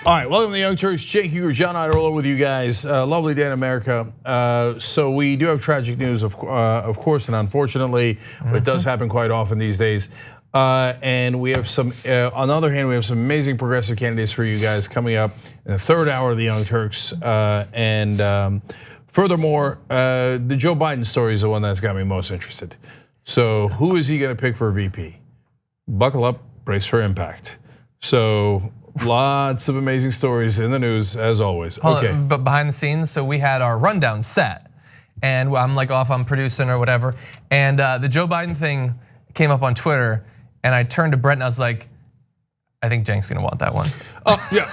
All right, welcome to the Young Turks. Cenk, Uygur, John Iadarola with you guys. Lovely day in America. So we do have tragic news, of course, and unfortunately, it does happen quite often these days. And we have some, on the other hand, we have some amazing progressive candidates for you guys coming up in the third hour of the Young Turks. Furthermore, the Joe Biden story is the one that's got me most interested. So who is he gonna pick for VP? Buckle up, brace for impact. So lots of amazing stories in the news as always. Okay. But behind the scenes, so we had our rundown set, and I'm like off on producing or whatever, and the Joe Biden thing came up on Twitter, and I turned to Brent and I was like, I think Cenk's gonna want that one. Oh yeah,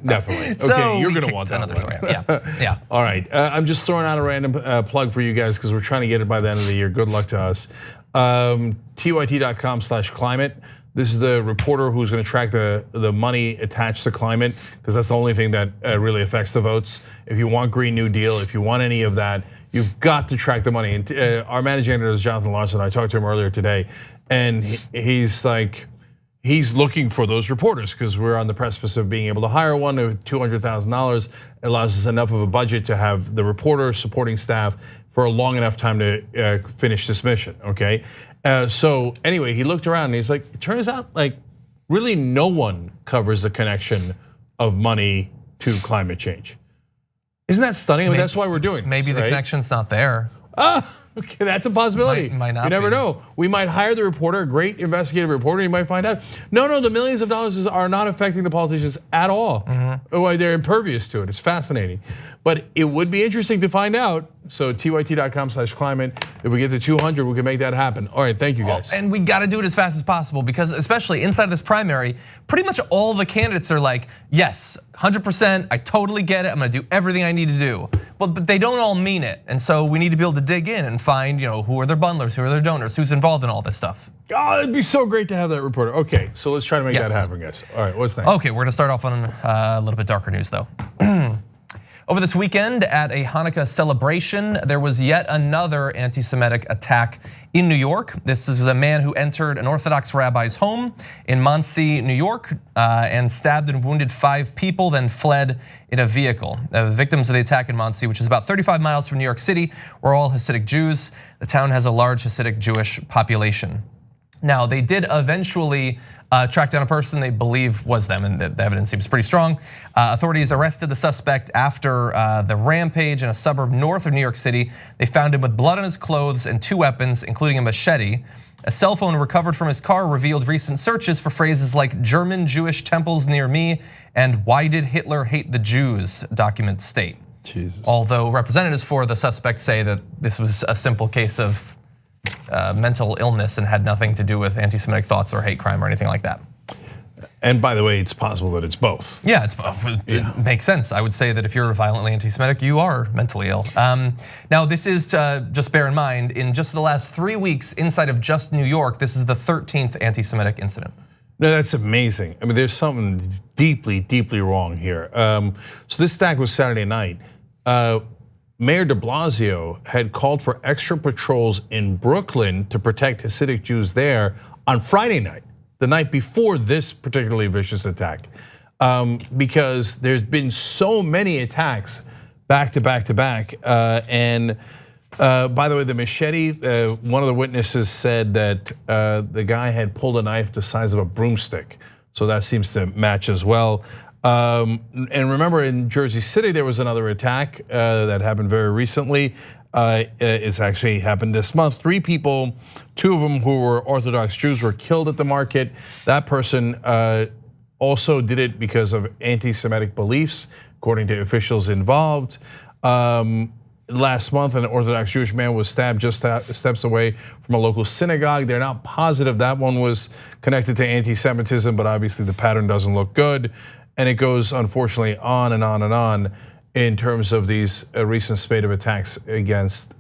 definitely. Okay, So you're gonna want that another one. story. Yeah. All right, I'm just throwing out a random plug for you guys because we're trying to get it by the end of the year. Good luck to us. TYT.com/climate. This is the reporter who's going to track the money attached to climate, because that's the only thing that really affects the votes. If you want Green New Deal, if you want any of that, you've got to track the money. And our managing editor is Jonathan Larson. I talked to him earlier today, and he's like, he's looking for those reporters because we're on the precipice of being able to hire one of $200,000. It allows us enough of a budget to have the reporter, supporting staff for a long enough time to finish this mission, okay? So anyway, he looked around and he's like, it turns out like really no one covers the connection of money to climate change. Isn't that stunning? I mean, that's why we're doing this, Maybe the right? connection's not there. Okay, that's a possibility. Might not you never be. know. We might hire the reporter, a great investigative reporter. You might find out, no, the millions of dollars are not affecting the politicians at all. They're impervious to it. It's fascinating. But it would be interesting to find out. So TYT.com/climate. If we get to 200, we can make that happen. All right, thank you guys. And we got to do it as fast as possible, because especially inside of this primary, pretty much all the candidates are like, yes, 100%, I totally get it. I'm gonna do everything I need to do. But they don't all mean it. And so we need to be able to dig in and find, who are their bundlers, who are their donors, who's involved in all this stuff. Oh, it'd be so great to have that reporter. Okay, so let's try to make that happen, guys. All right, what's next? Okay, we're gonna start off on a little bit darker news though. Over this weekend at a Hanukkah celebration, there was yet another anti-Semitic attack in New York. This is a man who entered an Orthodox rabbi's home in Monsey, New York, and stabbed and wounded 5 people, then fled in a vehicle. The victims of the attack in Monsey, which is about 35 miles from New York City, were all Hasidic Jews. The town has a large Hasidic Jewish population. Now, they did eventually track down a person they believe was them, and the evidence seems pretty strong. Authorities arrested the suspect after the rampage in a suburb north of New York City. They found him with blood on his clothes and 2 weapons, including a machete. A cell phone recovered from his car revealed recent searches for phrases like German Jewish temples near me and why did Hitler hate the Jews, documents state. Jesus. Although representatives for the suspect say that this was a simple case of mental illness and had nothing to do with anti-Semitic thoughts or hate crime or anything like that. And by the way, it's possible that it's both. Yeah, it makes sense. I would say that if you're violently anti-Semitic, you are mentally ill. Now, this is just bear in mind, in just the last 3 weeks inside of just New York, this is the 13th anti-Semitic incident. No, that's amazing. I mean, there's something deeply, deeply wrong here. So this attack was Saturday night. Mayor de Blasio had called for extra patrols in Brooklyn to protect Hasidic Jews there on Friday night, the night before this particularly vicious attack, because there's been so many attacks back to back to back. And by the way, the machete, one of the witnesses said that the guy had pulled a knife the size of a broomstick. So that seems to match as well. And remember, in Jersey City, there was another attack that happened very recently. It's actually happened this month. 3 people, 2 of them who were Orthodox Jews, were killed at the market. That person also did it because of anti-Semitic beliefs, according to officials involved. Last month, an Orthodox Jewish man was stabbed just steps away from a local synagogue. They're not positive that one was connected to anti-Semitism, but obviously the pattern doesn't look good. And it goes, unfortunately, on and on and on in terms of these recent spate of attacks against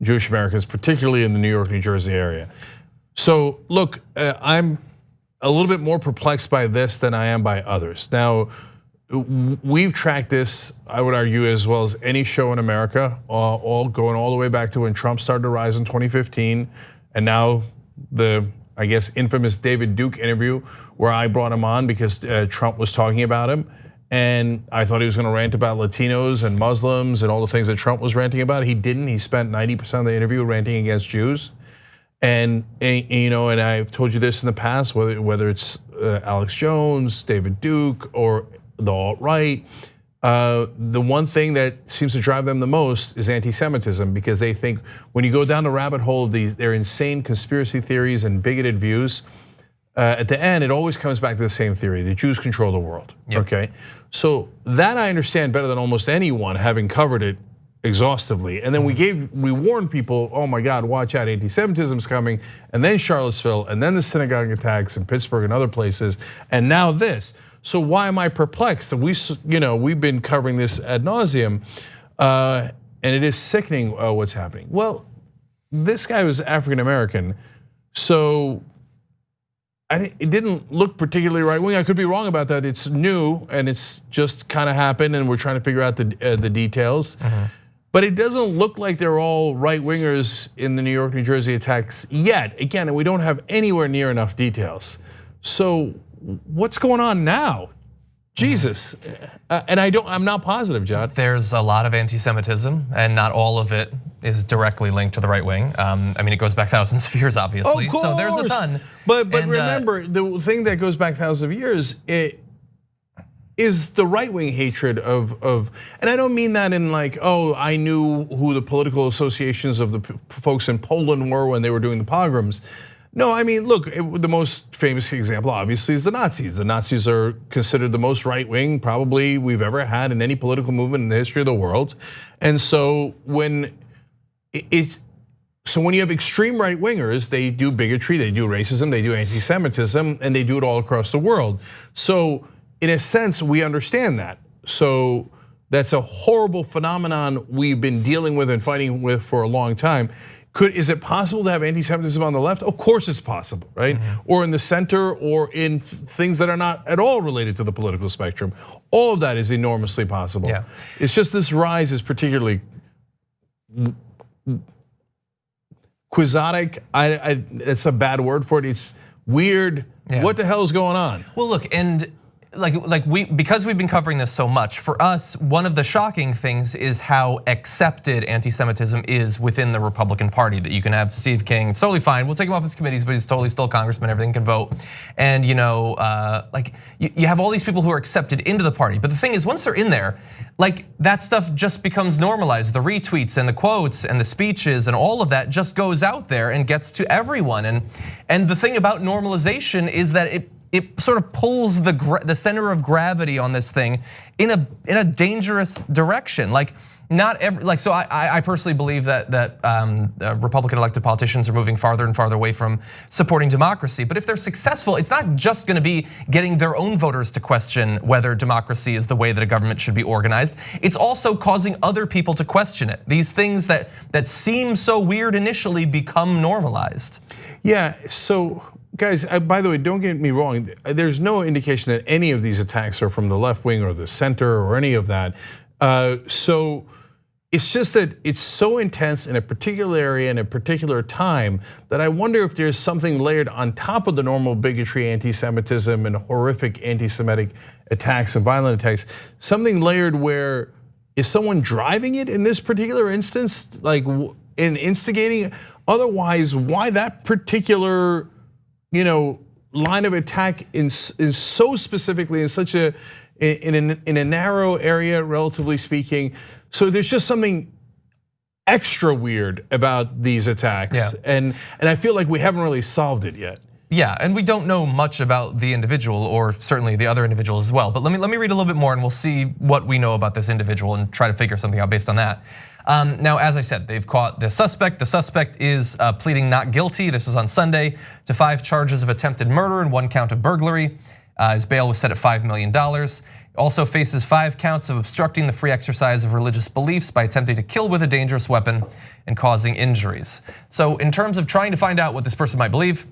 Jewish Americans, particularly in the New York, New Jersey area. So look, I'm a little bit more perplexed by this than I am by others. Now, we've tracked this, I would argue, as well as any show in America, all going all the way back to when Trump started to rise in 2015, and now the I guess, infamous David Duke interview where I brought him on because Trump was talking about him. And I thought he was gonna rant about Latinos and Muslims and all the things that Trump was ranting about. He didn't, he spent 90% of the interview ranting against Jews. And I've told you this in the past, whether it's Alex Jones, David Duke, or the alt-right, the one thing that seems to drive them the most is anti-Semitism, because they think when you go down the rabbit hole of their insane conspiracy theories and bigoted views, at the end, it always comes back to the same theory: the Jews control the world. Yep. Okay, so that I understand better than almost anyone, having covered it exhaustively. And then we warned people, oh my God, watch out, anti-Semitism's coming, and then Charlottesville, and then the synagogue attacks in Pittsburgh and other places, and now this. So why am I perplexed? We've been covering this ad nauseum, and it is sickening what's happening. Well, this guy was African American, so it didn't look particularly right wing. I could be wrong about that. It's new and it's just kind of happened, and we're trying to figure out the details. But it doesn't look like they're all right wingers in the New York, New Jersey attacks yet. Again, we don't have anywhere near enough details. So what's going on now? Jesus, and I'm not positive, John. There's a lot of anti-Semitism, and not all of it is directly linked to the right wing. I mean, it goes back thousands of years, obviously. Of course. So there's a ton. But remember, the thing that goes back thousands of years, it is the right-wing hatred of, and I don't mean that in like, oh, I knew who the political associations of the folks in Poland were when they were doing the pogroms. No, I mean, look, the most famous example obviously is the Nazis. The Nazis are considered the most right-wing probably we've ever had in any political movement in the history of the world. And so when you have extreme right-wingers, they do bigotry, they do racism, they do anti-Semitism, and they do it all across the world. So in a sense, we understand that. So that's a horrible phenomenon we've been dealing with and fighting with for a long time. Is it possible to have anti-Semitism on the left? Of course it's possible, right? Or in the center, or in things that are not at all related to the political spectrum. All of that is enormously possible. Yeah. It's just this rise is particularly quixotic. It's a bad word for it. It's weird. Yeah. What the hell is going on? Well, look, and because we've been covering this so much, for us, one of the shocking things is how accepted anti-Semitism is within the Republican Party. That you can have Steve King, it's totally fine. We'll take him off his committees, but he's totally still a congressman. Everything can vote, and you have all these people who are accepted into the party. But the thing is, once they're in there, that stuff just becomes normalized. The retweets and the quotes and the speeches and all of that just goes out there and gets to everyone. And the thing about normalization is that it sort of pulls the center of gravity on this thing in a dangerous direction. So I personally believe that Republican elected politicians are moving farther and farther away from supporting democracy. But if they're successful, it's not just going to be getting their own voters to question whether democracy is the way that a government should be organized. It's also causing other people to question it. These things that seem so weird initially become normalized. Yeah, so guys, by the way, don't get me wrong. There's no indication that any of these attacks are from the left wing or the center or any of that. So it's just that it's so intense in a particular area in a particular time that I wonder if there's something layered on top of the normal bigotry, anti-Semitism, and horrific anti-Semitic attacks and violent attacks. Something layered where is someone driving it in this particular instance, like in instigating? Otherwise, why that particular line of attack is so specifically in such in a narrow area, relatively speaking. So there's just something extra weird about these attacks, yeah. and I feel like we haven't really solved it yet. Yeah, and we don't know much about the individual, or certainly the other individuals as well. But let me read a little bit more, and we'll see what we know about this individual and try to figure something out based on that. Now, as I said, they've caught the suspect. The suspect is pleading not guilty. This was on Sunday to 5 charges of attempted murder and 1 count of burglary. His bail was set at $5 million. Also faces 5 counts of obstructing the free exercise of religious beliefs by attempting to kill with a dangerous weapon and causing injuries. So in terms of trying to find out what this person might believe,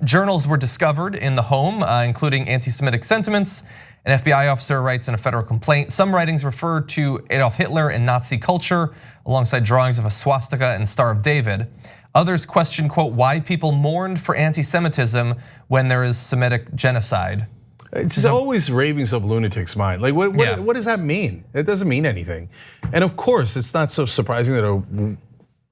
journals were discovered in the home, including anti-Semitic sentiments. An FBI officer writes in a federal complaint, some writings refer to Adolf Hitler and Nazi culture alongside drawings of a swastika and Star of David. Others question, quote, why people mourned for anti-Semitism when there is Semitic genocide. It's always ravings of lunatics' mind. Like, what does that mean? It doesn't mean anything. And of course, it's not so surprising that an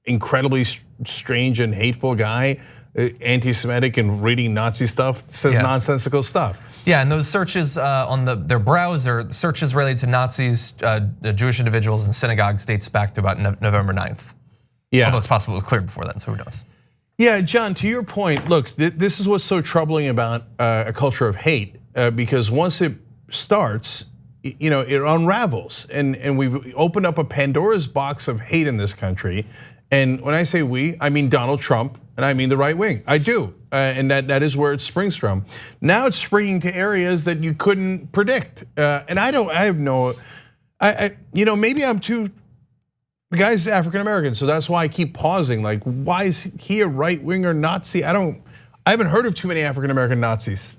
incredibly strange and hateful guy, anti-Semitic and reading Nazi stuff, says nonsensical stuff. Yeah, and those searches on their browser, searches related to Nazis, Jewish individuals in synagogues dates back to about November 9th. Yeah. Although it's possible it was cleared before then, so who knows? Yeah, John, to your point, look, this is what's so troubling about a culture of hate, because once it starts, it unravels. And we've opened up a Pandora's box of hate in this country. And when I say we, I mean Donald Trump, and I mean the right wing. I do, and that is where it springs from. Now it's springing to areas that you couldn't predict. And maybe I'm too. The guy's African American, so that's why I keep pausing. Like, why is he a right winger Nazi? I haven't heard of too many African American Nazis.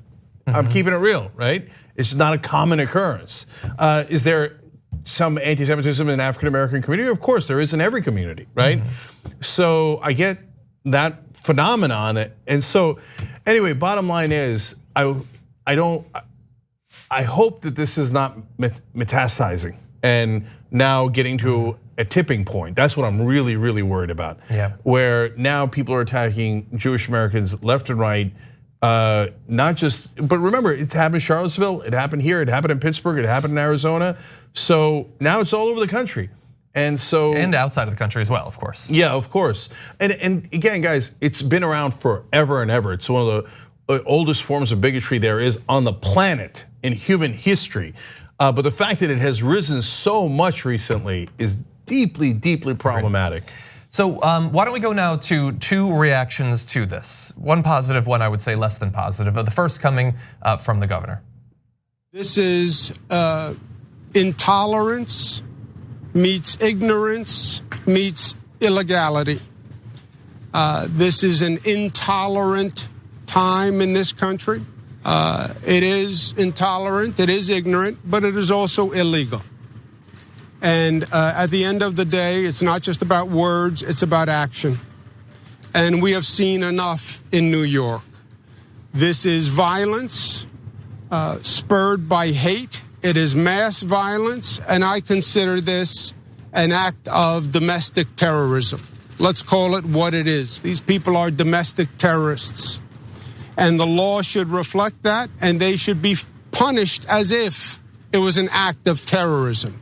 I'm keeping it real, right? It's not a common occurrence. Is there some anti-Semitism in the African American community? Of course, there is in every community, right? So I get that phenomenon, and so anyway, bottom line is, I hope that this is not metastasizing and now getting to a tipping point. That's what I'm really, really worried about. Yeah. Where now people are attacking Jewish Americans left and right, but remember, it happened in Charlottesville, it happened here, it happened in Pittsburgh, it happened in Arizona. So now it's all over the country. And outside of the country as well, of course. Yeah, of course. And again, guys, it's been around forever and ever. It's one of the oldest forms of bigotry there is on the planet in human history. But the fact that it has risen so much recently is deeply, deeply problematic. So why don't we go now to two reactions to this? One positive, one I would say less than positive. But the first coming from the governor. This is intolerance meets ignorance meets illegality. This is an intolerant time in this country. It is intolerant, it is ignorant, but it is also illegal. And at the end of the day, it's not just about words, it's about action. And we have seen enough in New York. This is violence spurred by hate. It is mass violence, and I consider this an act of domestic terrorism. Let's call it what it is. These people are domestic terrorists. And the law should reflect that, and they should be punished as if it was an act of terrorism.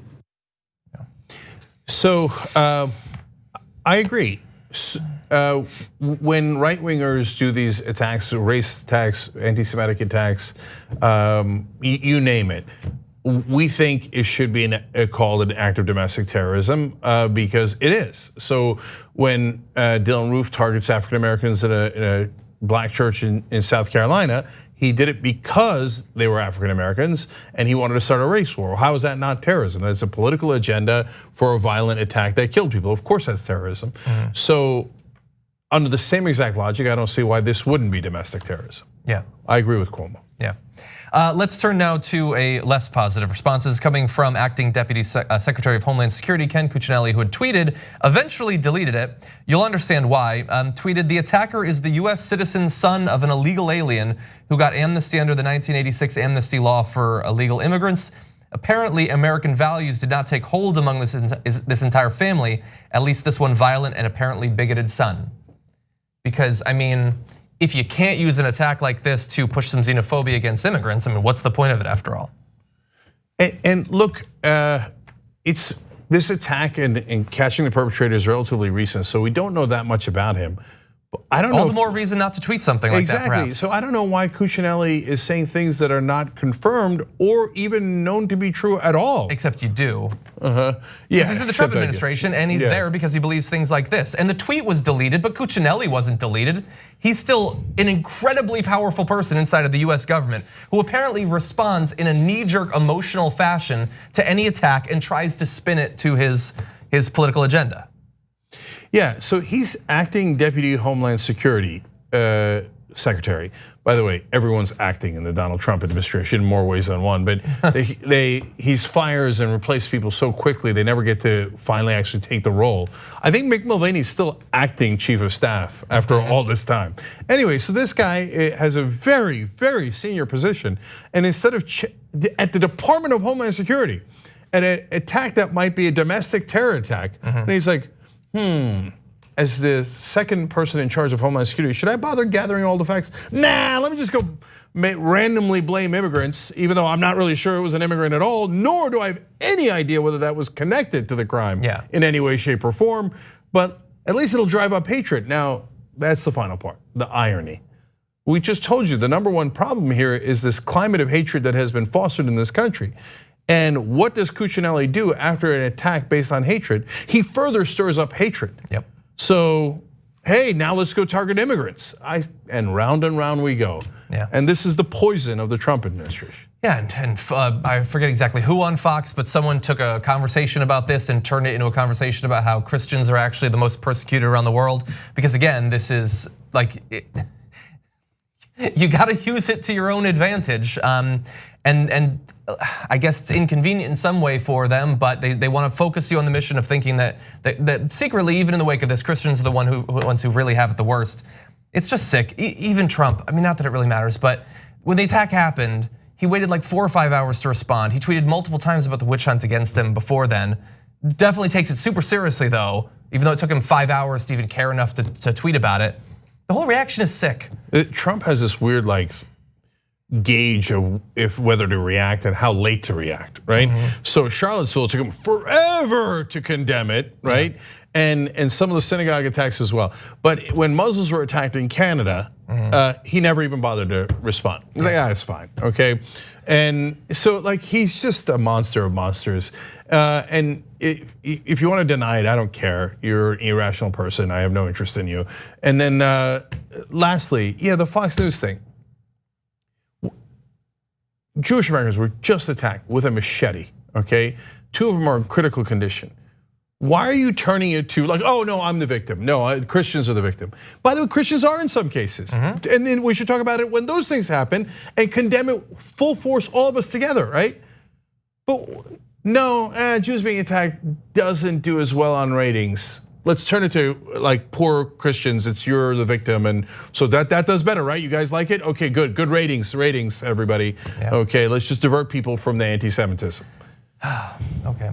So I agree. When right-wingers do these attacks, race attacks, anti-Semitic attacks, you name it, we think it should be called an act of domestic terrorism because it is. So when Dylan Roof targets African Americans in a black church in South Carolina, he did it because they were African Americans and he wanted to start a race war. How is that not terrorism? That's a political agenda for a violent attack that killed people. Of course that's terrorism. So under the same exact logic, I don't see why this wouldn't be domestic terrorism. Yeah. I agree with Cuomo. Yeah. Let's turn now to a less positive responses coming from Acting Deputy Secretary of Homeland Security Ken Cuccinelli, who had tweeted, eventually deleted it. You'll understand why. Tweeted, the attacker is the US citizen son of an illegal alien who got amnesty under the 1986 amnesty law for illegal immigrants. Apparently, American values did not take hold among this entire family, at least this one violent and apparently bigoted son. Because, I mean, if you can't use an attack like this to push some xenophobia against immigrants, I mean, what's the point of it after all? And look, it's this attack and catching the perpetrator is relatively recent, so we don't know that much about him. I don't know. All the more reason not to tweet something like that, perhaps. So I don't know why Cuccinelli is saying things that are not confirmed or even known to be true at all. Except you do. Yeah. He's in the Trump administration and he's there because he believes things like this. And the tweet was deleted, but Cuccinelli wasn't deleted. He's still an incredibly powerful person inside of the US government who apparently responds in a knee-jerk emotional fashion to any attack and tries to spin it to his political agenda. Yeah, so he's acting Deputy Homeland Security. secretary. By the way, everyone's acting in the Donald Trump administration in more ways than one, but he fires and replaces people so quickly they never get to finally actually take the role. I think Mick Mulvaney's still acting chief of staff after all this time. Anyway, so this guy has a very, very senior position, and instead of at the Department of Homeland Security, an attack that might be a domestic terror attack, and he's like, as the second person in charge of Homeland Security, should I bother gathering all the facts? Nah, let me just go randomly blame immigrants, even though I'm not really sure it was an immigrant at all, nor do I have any idea whether that was connected to the crime in any way, shape, or form. But at least it'll drive up hatred. Now, that's the final part, the irony. We just told you the number one problem here is this climate of hatred that has been fostered in this country. And what does Cuccinelli do after an attack based on hatred? He further stirs up hatred. So, hey, now let's go target immigrants. And round we go. And this is the poison of the Trump administration. And I forget exactly who on Fox, but someone took a conversation about this and turned it into a conversation about how Christians are actually the most persecuted around the world. Because again, this is like, you gotta use it to your own advantage. And I guess it's inconvenient in some way for them, but they want to focus you on the mission of thinking that secretly, even in the wake of this, Christians are the ones who really have it the worst. It's just sick. Even Trump, I mean, not that it really matters, but when the attack happened, he waited like 4 or 5 hours to respond. He tweeted multiple times about the witch hunt against him before then. Definitely takes it super seriously though, even though it took him 5 hours to even care enough to tweet about it. The whole reaction is sick. Trump has this weird like gauge of whether to react and how late to react, right? So Charlottesville took him forever to condemn it, right? And some of the synagogue attacks as well. But when Muslims were attacked in Canada, he never even bothered to respond. He's like, it's fine, okay? And so like he's just a monster of monsters. And if you want to deny it, I don't care. You're an irrational person. I have no interest in you. And then lastly, the Fox News thing. Jewish Americans were just attacked with a machete, okay? 2 of them are in critical condition. Why are you turning it to like, oh no, I'm the victim. No, Christians are the victim. By the way, Christians are in some cases. And then we should talk about it when those things happen and condemn it full force, all of us together, right? But no, Jews being attacked doesn't do as well on ratings. Let's turn it to like poor Christians, you're the victim, and so that does better, right? You guys like it? Okay, good ratings, everybody. Okay, let's just divert people from the anti-Semitism. Okay,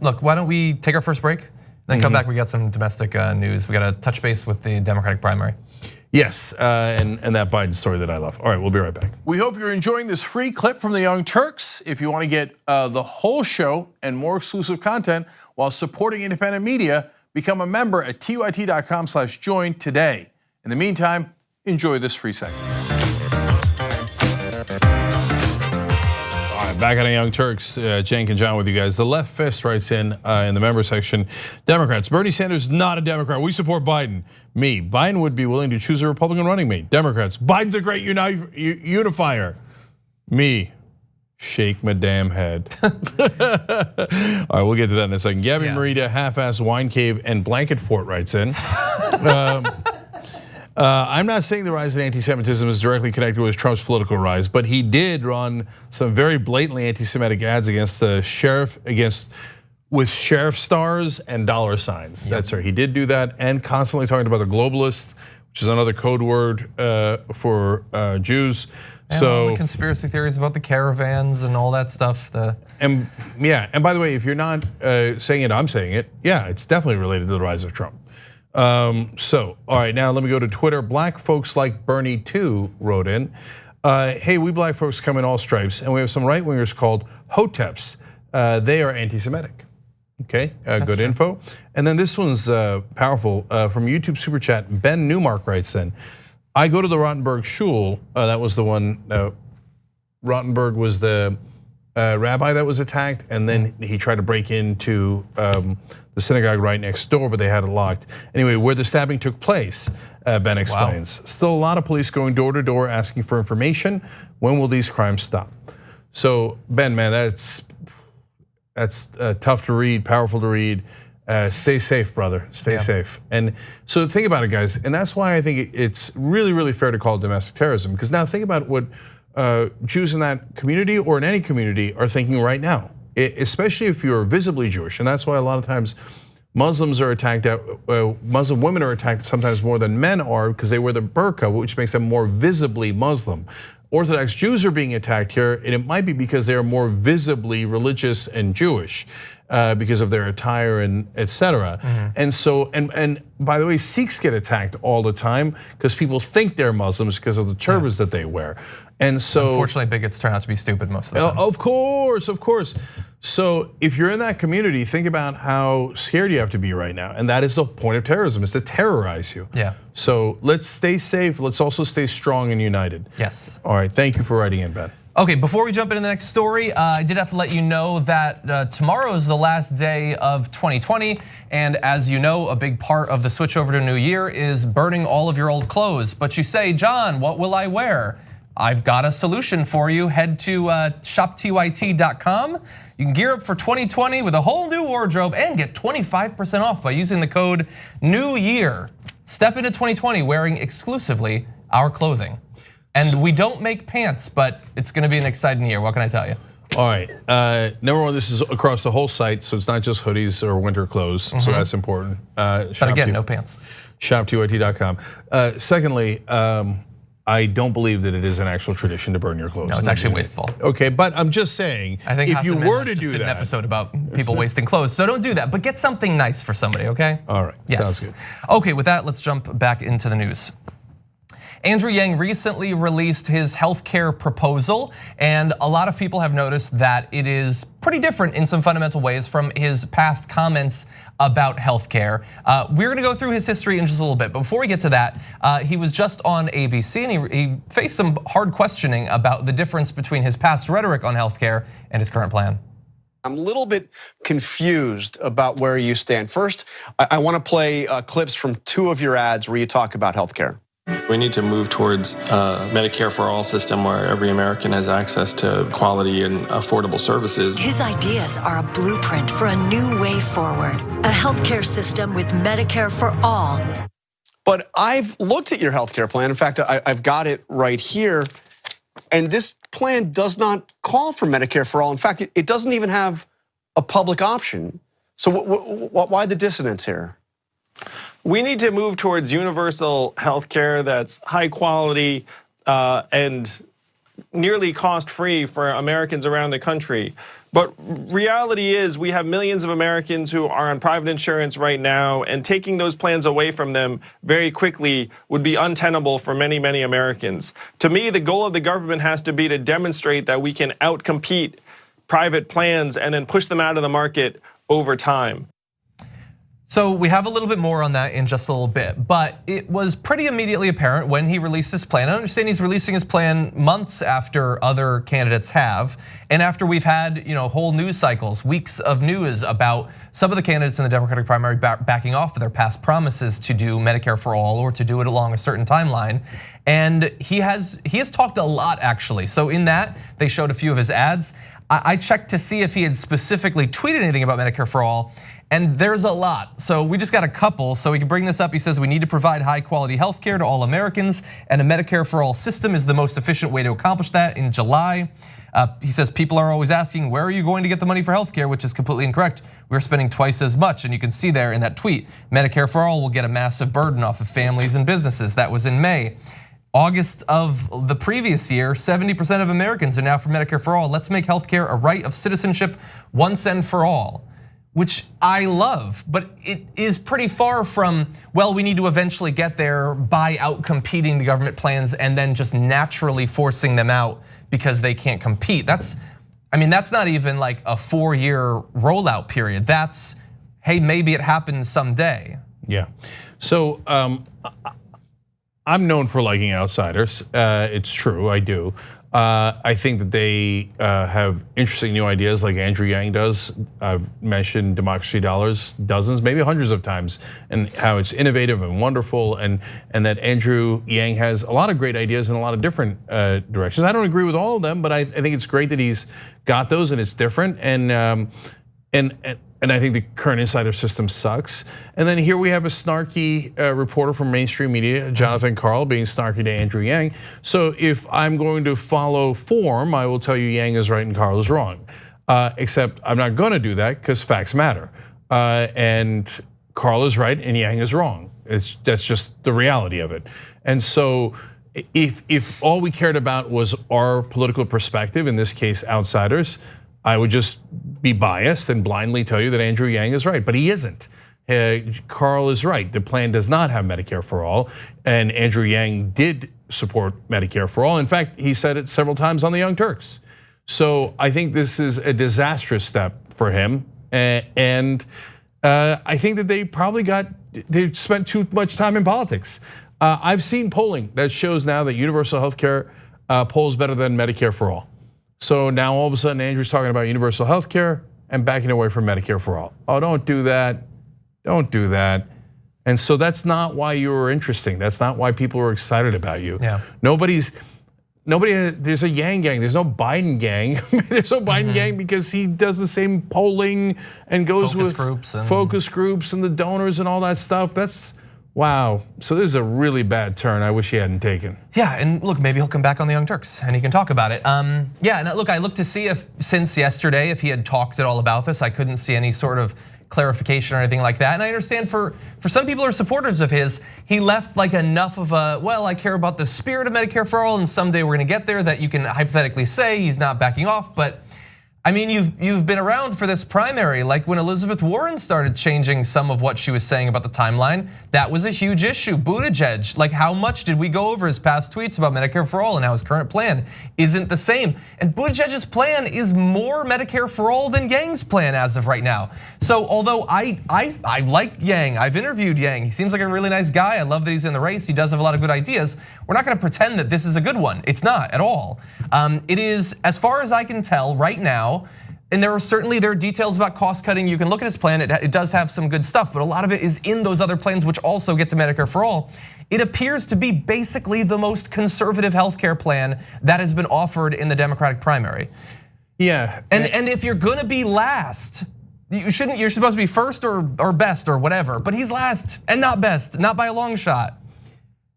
look, why don't we take our first break, then come back, we got some domestic news. We got to touch base with the Democratic primary. Yes, and that Biden story that I love. All right, we'll be right back. We hope you're enjoying this free clip from the Young Turks. If you want to get the whole show and more exclusive content while supporting independent media, become a member at tyt.com/join today. In the meantime, enjoy this free segment. All right, back on the Young Turks, Cenk and John with you guys. The Left Fist writes in the member section, Democrats, Bernie Sanders is not a Democrat. We support Biden. Me, Biden would be willing to choose a Republican running mate. Democrats, Biden's a great unifier. Me, shake my damn head. All right, we'll get to that in a second. Gabby Marita, half-ass wine cave and blanket fort writes in. I'm not saying the rise in anti-Semitism is directly connected with Trump's political rise, but he did run some very blatantly anti-Semitic ads against the sheriff, with sheriff stars and dollar signs. That's right, he did do that, and constantly talking about the globalists, which is another code word for Jews. And all the conspiracy theories about the caravans and all that stuff. And by the way, if you're not saying it, I'm saying it. Yeah, it's definitely related to the rise of Trump. All right, now let me go to Twitter. Black folks like Bernie too wrote in. Hey, we black folks come in all stripes, and we have some right wingers called Hoteps. They are anti-Semitic. Okay, good true. Info. And then this one's powerful from YouTube Super Chat. Ben Newmark writes in. I go to the Rottenberg Shul. That was the one. Rottenberg was the rabbi that was attacked, and then he tried to break into the synagogue right next door, but they had it locked. Anyway, where the stabbing took place, Ben explains. Wow. Still a lot of police going door to door asking for information. When will these crimes stop? So Ben, man, that's tough to read, powerful to read. Stay safe, brother. Stay safe. And so think about it, guys. And that's why I think it's really, really fair to call it domestic terrorism. Because now think about what Jews in that community or in any community are thinking right now, especially if you're visibly Jewish. And that's why a lot of times Muslims are attacked, Muslim women are attacked sometimes more than men are because they wear the burqa, which makes them more visibly Muslim. Orthodox Jews are being attacked here, and it might be because they are more visibly religious and Jewish because of their attire and etc. And so, and by the way, Sikhs get attacked all the time because people think they're Muslims because of the turbans that they wear. And so, unfortunately, bigots turn out to be stupid most of the time. Of course, of course. So if you're in that community, think about how scared you have to be right now. And that is the point of terrorism, is to terrorize you. Yeah. So let's stay safe. Let's also stay strong and united. Yes. All right, thank you for writing in, Ben. Okay, before we jump into the next story, I did have to let you know that tomorrow is the last day of 2020. And as you know, a big part of the switch over to New Year is burning all of your old clothes. But you say, John, what will I wear? I've got a solution for you. Head to shoptyt.com. You can gear up for 2020 with a whole new wardrobe and get 25% off by using the code New Year. Step into 2020 wearing exclusively our clothing. And we don't make pants, but it's gonna be an exciting year. What can I tell you? All right, number one, this is across the whole site, so it's not just hoodies or winter clothes, so that's important. But again, no pants. Shoptyt.com. Secondly, I don't believe that it is an actual tradition to burn your clothes. No, it's actually wasteful. Okay, but I'm just saying, I think if you were to just do did that, an episode about people wasting clothes, so don't do that. But get something nice for somebody, okay? All right, yes. Sounds good. Okay, with that, let's jump back into the news. Andrew Yang recently released his healthcare proposal, and a lot of people have noticed that it is pretty different in some fundamental ways from his past comments about healthcare. We're gonna go through his history in just a little bit, but before we get to that, he was just on ABC and he faced some hard questioning about the difference between his past rhetoric on healthcare and his current plan. I'm a little bit confused about where you stand. First, I want to play clips from 2 of your ads where you talk about healthcare. We need to move towards a Medicare for all system where every American has access to quality and affordable services. His ideas are a blueprint for a new way forward. A healthcare system with Medicare for all. But I've looked at your healthcare plan. In fact, I've got it right here. And this plan does not call for Medicare for all. In fact, it doesn't even have a public option. So why the dissonance here? We need to move towards universal health care that's high quality and nearly cost-free for Americans around the country. But reality is we have millions of Americans who are on private insurance right now, and taking those plans away from them very quickly would be untenable for many, many Americans. To me, the goal of the government has to be to demonstrate that we can outcompete private plans and then push them out of the market over time. So we have a little bit more on that in just a little bit, but it was pretty immediately apparent when he released his plan. I understand he's releasing his plan months after other candidates have, and after we've had whole news cycles, weeks of news about some of the candidates in the Democratic primary backing off of their past promises to do Medicare for all or to do it along a certain timeline. And he has talked a lot actually. So in that, they showed a few of his ads. I checked to see if he had specifically tweeted anything about Medicare for all. And there's a lot, so we just got a couple, so we can bring this up. He says we need to provide high quality healthcare to all Americans, and a Medicare for all system is the most efficient way to accomplish that in July. He says people are always asking, where are you going to get the money for healthcare, which is completely incorrect. We're spending twice as much, and you can see there in that tweet, Medicare for all will get a massive burden off of families and businesses. That was in May. August of the previous year, 70% of Americans are now for Medicare for all. Let's make healthcare a right of citizenship once and for all. Which I love, but it is pretty far from, well, we need to eventually get there by outcompeting the government plans and then just naturally forcing them out because they can't compete. That's not even like a 4-year rollout period. That's, hey, maybe it happens someday. Yeah, so I'm known for liking outsiders. It's true, I do. I think that they have interesting new ideas like Andrew Yang does. I've mentioned Democracy Dollars dozens, maybe hundreds of times, and how it's innovative and wonderful, and that Andrew Yang has a lot of great ideas in a lot of different directions. I don't agree with all of them, but I think it's great that he's got those and it's different. And And I think the current insider system sucks. And then here we have a snarky reporter from mainstream media, Jonathan Karl, being snarky to Andrew Yang. So if I'm going to follow form, I will tell you Yang is right and Karl is wrong. Except I'm not going to do that because facts matter. And Karl is right and Yang is wrong. That's just the reality of it. And so if all we cared about was our political perspective, in this case outsiders, I would just be biased and blindly tell you that Andrew Yang is right, but he isn't. Karl is right. The plan does not have Medicare for all, and Andrew Yang did support Medicare for all. In fact, he said it several times on the Young Turks. So I think this is a disastrous step for him, and I think that they've spent too much time in politics. I've seen polling that shows now that universal health care polls better than Medicare for all. So now all of a sudden Andrew's talking about universal health care and backing away from Medicare for all. Oh, don't do that, don't do that. And so that's not why you were interesting. That's not why people were excited about you. Yeah. There's a Yang gang, there's no Biden gang. There's no Biden gang because he does the same polling and goes with focus groups and the donors and all that stuff. That's, wow, so this is a really bad turn I wish he hadn't taken. Yeah, and look, maybe he'll come back on the Young Turks and he can talk about it. Yeah, and look, I looked to see if since yesterday, if he had talked at all about this. I couldn't see any sort of clarification or anything like that. And I understand for some people who are supporters of his, he left like enough of a, well, I care about the spirit of Medicare for all and someday we're gonna get there, that you can hypothetically say he's not backing off. But I mean, you've been around for this primary, like when Elizabeth Warren started changing some of what she was saying about the timeline, that was a huge issue. Buttigieg, like how much did we go over his past tweets about Medicare for all and how his current plan isn't the same? And Buttigieg's plan is more Medicare for all than Yang's plan as of right now. So although I like Yang, I've interviewed Yang, he seems like a really nice guy. I love that he's in the race, he does have a lot of good ideas. We're not gonna pretend that this is a good one. It's not at all. It is, as far as I can tell right now, and there are details about cost cutting. You can look at his plan, it does have some good stuff, but a lot of it is in those other plans which also get to Medicare for all. It appears to be basically the most conservative healthcare plan that has been offered in the Democratic primary. Yeah. And if you're gonna be last, you're supposed to be first or best or whatever, but he's last and not best, not by a long shot.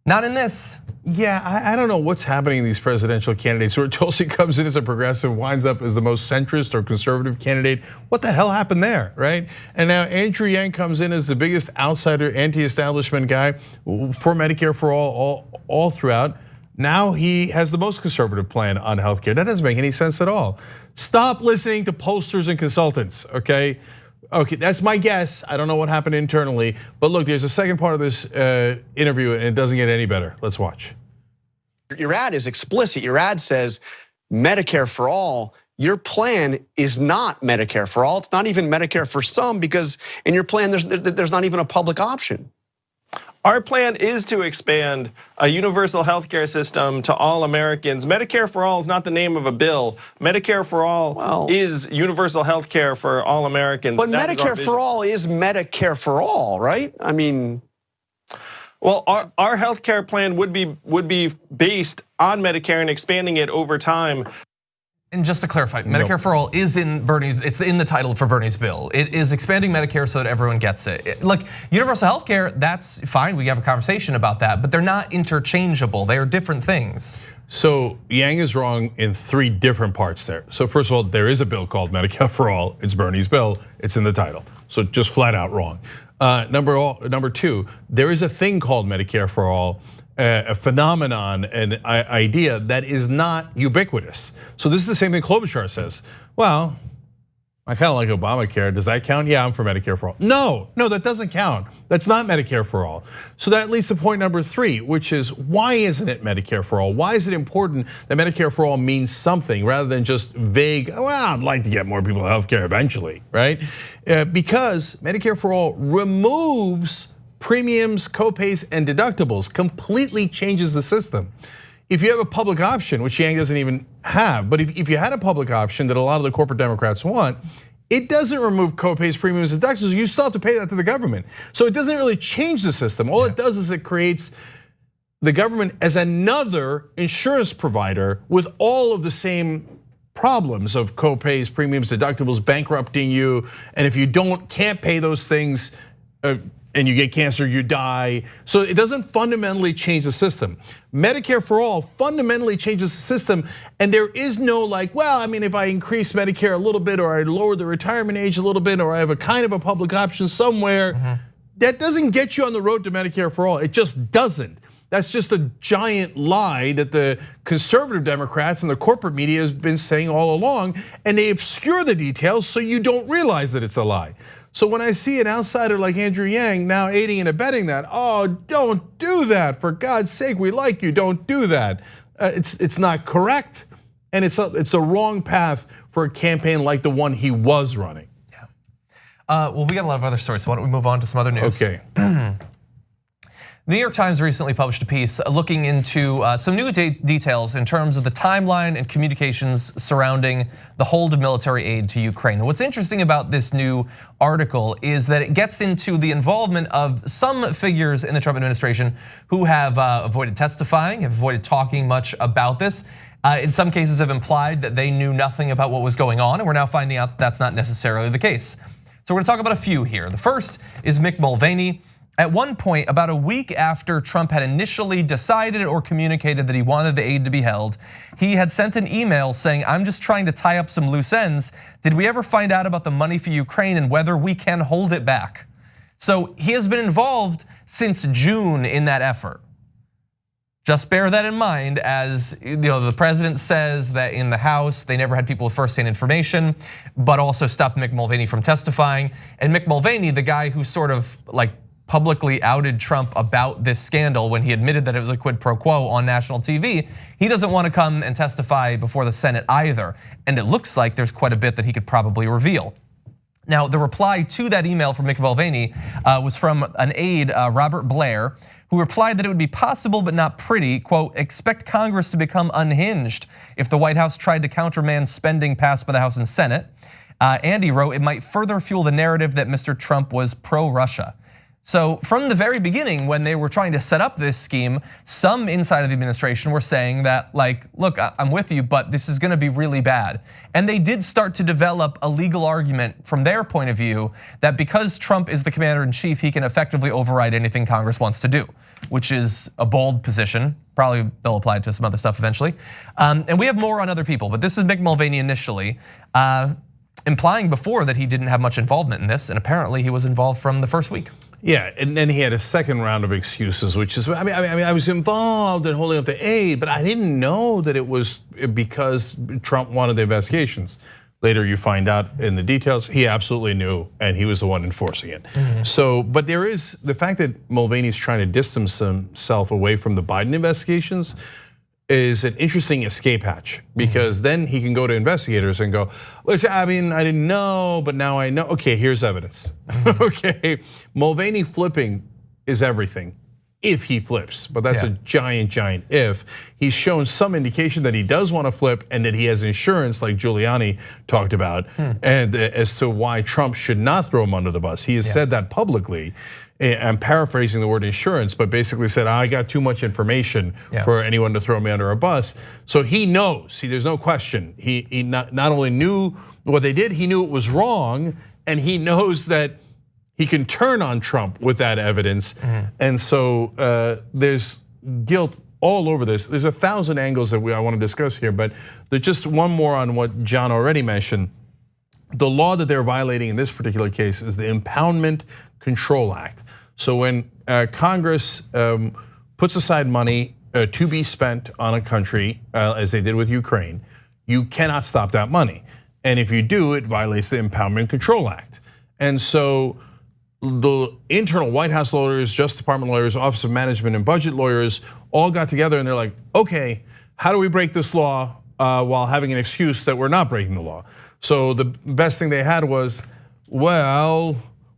Not in this. Yeah, I don't know what's happening in these presidential candidates. Where Tulsi comes in as a progressive, winds up as the most centrist or conservative candidate. What the hell happened there, right? And now Andrew Yang comes in as the biggest outsider, anti-establishment guy for Medicare for all throughout. Now he has the most conservative plan on healthcare. That doesn't make any sense at all. Stop listening to pollsters and consultants, okay? Okay, that's my guess. I don't know what happened internally, but look, there's a second part of this interview and it doesn't get any better. Let's watch. Your ad is explicit. Your ad says Medicare for all. Your plan is not Medicare for all. It's not even Medicare for some because in your plan there's not even a public option. Our plan is to expand a universal healthcare system to all Americans. Medicare for all is not the name of a bill. Medicare for all is universal healthcare for all Americans. But Medicare for all is Medicare for all, right? I mean, well, our healthcare plan would be based on Medicare and expanding it over time. And just to clarify, Medicare for all is in Bernie's, it's in the title for Bernie's bill. It is expanding Medicare so that everyone gets it. Look, universal healthcare, that's fine, we have a conversation about that, but they're not interchangeable, they are different things. So Yang is wrong in 3 different parts there. So first of all, there is a bill called Medicare for all, it's Bernie's bill, it's in the title. So just flat out wrong. Number 2, there is a thing called Medicare for all, a phenomenon, an idea that is not ubiquitous. So this is the same thing Klobuchar says. Well, I kind of like Obamacare. Does that count? Yeah, I'm for Medicare for all. No, that doesn't count. That's not Medicare for all. So that leads to point number 3, which is why isn't it Medicare for all? Why is it important that Medicare for all means something rather than just vague, well, I'd like to get more people health care eventually, right? Because Medicare for all removes premiums, copays, and deductibles, completely changes the system. If you have a public option, which Yang doesn't even have, but if you had a public option that a lot of the corporate Democrats want, it doesn't remove copays, premiums, and deductibles. You still have to pay that to the government. So it doesn't really change the system. All it does is it creates the government as another insurance provider with all of the same problems of co-pays, premiums, deductibles, bankrupting you, and if you can't pay those things, and you get cancer, you die. So it doesn't fundamentally change the system. Medicare for All fundamentally changes the system, and there is no like, well, I mean, if I increase Medicare a little bit, or I lower the retirement age a little bit, or I have a kind of a public option somewhere, that doesn't get you on the road to Medicare for All. It just doesn't. That's just a giant lie that the conservative Democrats and the corporate media has been saying all along, and they obscure the details so you don't realize that it's a lie. So when I see an outsider like Andrew Yang now aiding and abetting that, oh, don't do that. For God's sake, we like you, don't do that. It's not correct, and it's a wrong path for a campaign like the one he was running. Yeah. Well, we got a lot of other stories, so why don't we move on to some other news? Okay. The New York Times recently published a piece looking into some new details in terms of the timeline and communications surrounding the hold of military aid to Ukraine. And what's interesting about this new article is that it gets into the involvement of some figures in the Trump administration who have avoided testifying, have avoided talking much about this. In some cases have implied that they knew nothing about what was going on, and we're now finding out that that's not necessarily the case. So we're gonna talk about a few here. The first is Mick Mulvaney. At one point, about a week after Trump had initially decided or communicated that he wanted the aid to be held, he had sent an email saying, I'm just trying to tie up some loose ends. Did we ever find out about the money for Ukraine and whether we can hold it back? So he has been involved since June in that effort. Just bear that in mind, as the president says that in the House, they never had people with firsthand information, but also stopped Mick Mulvaney from testifying. And Mick Mulvaney, the guy who sort of like publicly outed Trump about this scandal when he admitted that it was a quid pro quo on national TV, he doesn't want to come and testify before the Senate either. And it looks like there's quite a bit that he could probably reveal. Now, the reply to that email from Mick Mulvaney was from an aide, Robert Blair, who replied that it would be possible but not pretty, quote, expect Congress to become unhinged if the White House tried to countermand spending passed by the House and Senate. Andy wrote, it might further fuel the narrative that Mr. Trump was pro-Russia. So from the very beginning, when they were trying to set up this scheme, some inside of the administration were saying that, like, look, I'm with you, but this is gonna be really bad. And they did start to develop a legal argument from their point of view that because Trump is the commander in chief, he can effectively override anything Congress wants to do, which is a bold position. Probably they'll apply it to some other stuff eventually. And we have more on other people, but this is Mick Mulvaney initially, implying before that he didn't have much involvement in this, and apparently he was involved from the first week. Yeah, and then he had a second round of excuses, which is, I mean, I was involved in holding up the aid, but I didn't know that it was because Trump wanted the investigations. Later you find out in the details, he absolutely knew, and he was the one enforcing it. So, but there is, the fact that Mulvaney's trying to distance himself away from the Biden investigations is an interesting escape hatch, because then he can go to investigators and go, listen, I mean, I didn't know, but now I know. Okay, here's evidence. Okay, Mulvaney flipping is everything, if he flips, but that's a giant, giant if. He's shown some indication that he does want to flip and that he has insurance, like Giuliani talked about, and as to why Trump should not throw him under the bus. He has said that publicly. I'm paraphrasing the word insurance, but basically said, I got too much information for anyone to throw me under a bus. So he knows, there's no question. He not only knew what they did, he knew it was wrong, and he knows that he can turn on Trump with that evidence. And so there's guilt all over this. There's 1,000 angles that I want to discuss here, but there's just one more on what John already mentioned. The law that they're violating in this particular case is the Impoundment Control Act. So when Congress puts aside money to be spent on a country, as they did with Ukraine, you cannot stop that money. And if you do, it violates the Impoundment Control Act. And so the internal White House lawyers, Justice Department lawyers, Office of Management and Budget lawyers all got together and they're like, okay, how do we break this law while having an excuse that we're not breaking the law? So the best thing they had was, well,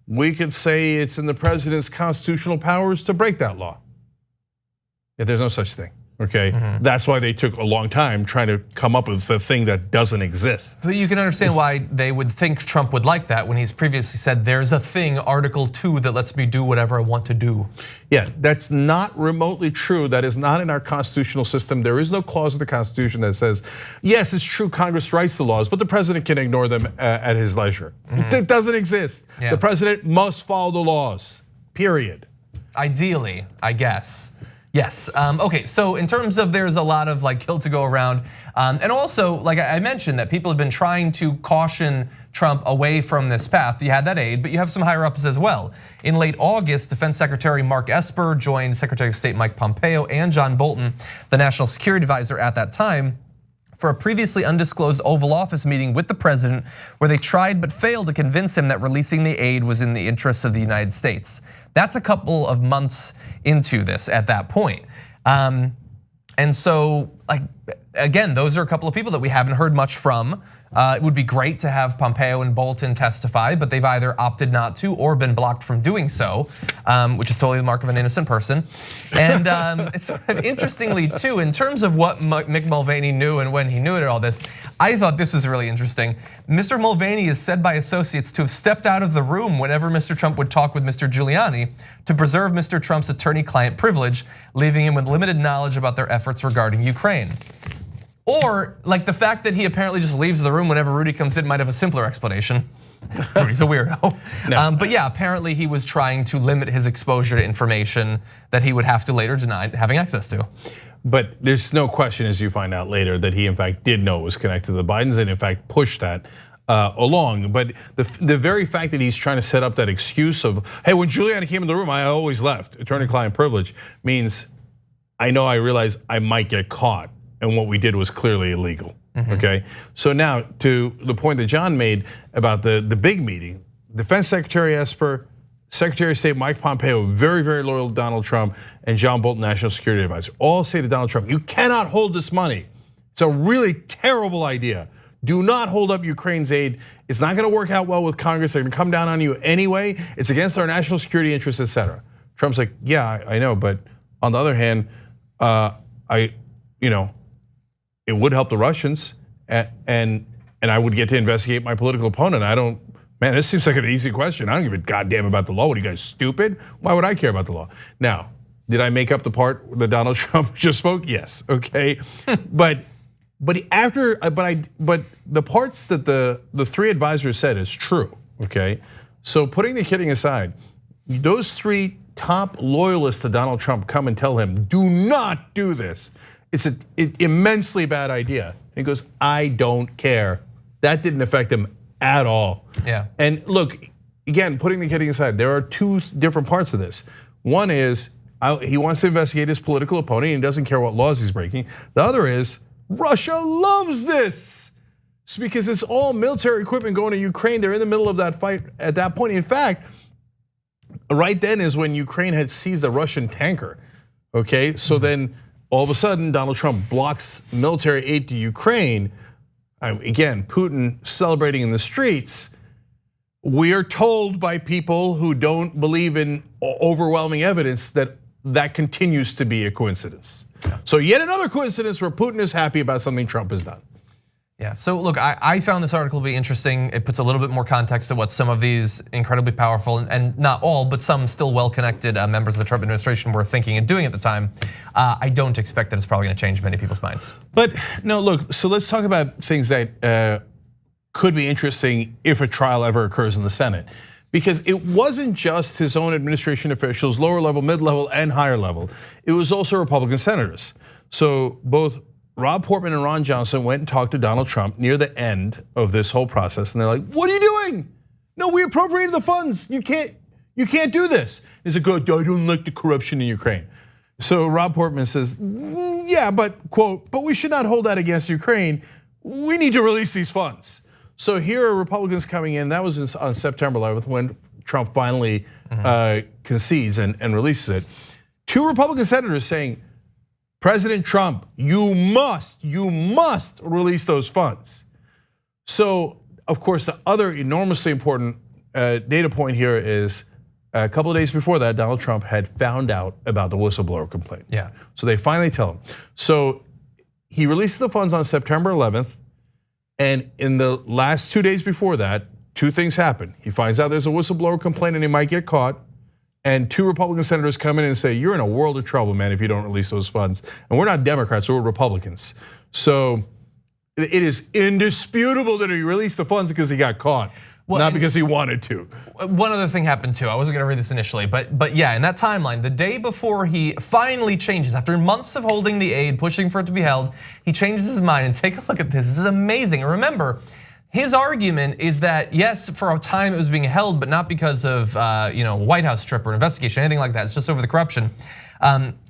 we could say it's in the president's constitutional powers to break that law. Yeah, there's no such thing. Okay, that's why they took a long time trying to come up with the thing that doesn't exist. So you can understand why they would think Trump would like that when he's previously said there's a thing, Article 2, that lets me do whatever I want to do. Yeah, that's not remotely true. That is not in our constitutional system. There is no clause in the Constitution that says, yes, it's true, Congress writes the laws, but the president can ignore them at his leisure. It doesn't exist. Yeah. The president must follow the laws, period. Ideally, I guess. Yes, okay, so in terms of there's a lot of like guilt to go around, and also, like I mentioned, that people have been trying to caution Trump away from this path. You had that aide, but you have some higher ups as well. In late August, Defense Secretary Mark Esper joined Secretary of State Mike Pompeo and John Bolton, the National Security Advisor at that time, for a previously undisclosed Oval Office meeting with the president where they tried but failed to convince him that releasing the aid was in the interests of the United States. That's a couple of months into this at that point. And so, like, again, those are a couple of people that we haven't heard much from. It would be great to have Pompeo and Bolton testify, but they've either opted not to or been blocked from doing so, which is totally the mark of an innocent person. And it's sort of interestingly too, in terms of what Mick Mulvaney knew and when he knew it and all this, I thought this was really interesting. Mr. Mulvaney is said by associates to have stepped out of the room whenever Mr. Trump would talk with Mr. Giuliani to preserve Mr. Trump's attorney-client privilege, leaving him with limited knowledge about their efforts regarding Ukraine. Or like the fact that he apparently just leaves the room whenever Rudy comes in might have a simpler explanation. Rudy's a weirdo. No. But yeah, apparently he was trying to limit his exposure to information that he would have to later deny having access to. But there's no question, as you find out later, that he in fact did know it was connected to the Bidens and in fact pushed that along. But the very fact that he's trying to set up that excuse of, hey, when Giuliani came in the room, I always left, attorney-client privilege, means I realize I might get caught. And what we did was clearly illegal, okay? So now to the point that John made about the big meeting, Defense Secretary Esper, Secretary of State Mike Pompeo, very, very loyal to Donald Trump, and John Bolton, National Security Advisor, all say to Donald Trump, you cannot hold this money. It's a really terrible idea. Do not hold up Ukraine's aid. It's not gonna work out well with Congress. They're gonna come down on you anyway. It's against our national security interests, et cetera. Trump's like, yeah, I know, but on the other hand, it would help the Russians, and I would get to investigate my political opponent. Man, this seems like an easy question. I don't give a goddamn about the law. What are you guys, stupid? Why would I care about the law? Now, did I make up the part that Donald Trump just spoke? Yes, okay. but the parts that the three advisors said is true, okay? So putting the kidding aside, those three top loyalists to Donald Trump come and tell him, do not do this. It's an immensely bad idea. And he goes, I don't care. That didn't affect him at all. Yeah. And look, again, putting the kidding aside, there are two different parts of this. One is he wants to investigate his political opponent and he doesn't care what laws he's breaking. The other is Russia loves this. It's because it's all military equipment going to Ukraine. They're in the middle of that fight at that point. In fact, right then is when Ukraine had seized a Russian tanker. Okay, so then all of a sudden, Donald Trump blocks military aid to Ukraine. Again, Putin celebrating in the streets. We are told by people who don't believe in overwhelming evidence that that continues to be a coincidence. So yet another coincidence where Putin is happy about something Trump has done. Yeah, so look, I found this article to be interesting. It puts a little bit more context to what some of these incredibly powerful, and not all, but some still well-connected members of the Trump administration were thinking and doing at the time. I don't expect that it's probably gonna change many people's minds. But no, look, so let's talk about things that could be interesting if a trial ever occurs in the Senate. Because it wasn't just his own administration officials, lower level, mid-level, and higher level. It was also Republican senators. So both Rob Portman and Ron Johnson went and talked to Donald Trump near the end of this whole process, and they're like, "What are you doing? No, we appropriated the funds. You can't do this." He's like, "I don't like the corruption in Ukraine." So Rob Portman says, "Yeah, but quote, but we should not hold that against Ukraine. We need to release these funds." So here are Republicans coming in. That was on September 11th when Trump finally concedes and releases it. Two Republican senators saying, President Trump, you must release those funds. So, of course, the other enormously important data point here is a couple of days before that, Donald Trump had found out about the whistleblower complaint. Yeah. So they finally tell him. So he releases the funds on September 11th, and in the last 2 days before that, two things happen. He finds out there's a whistleblower complaint and he might get caught, and two Republican senators come in and say, you're in a world of trouble, man, if you don't release those funds. And we're not Democrats, we're Republicans. So it is indisputable that he released the funds because he got caught, not because he wanted to. One other thing happened too. I wasn't gonna read this initially, but yeah, in that timeline, the day before he finally changes, after months of holding the aid, pushing for it to be held, he changes his mind. And take a look at this. This is amazing. And remember, his argument is that yes, for a time it was being held, but not because of White House trip or investigation, anything like that. It's just over the corruption.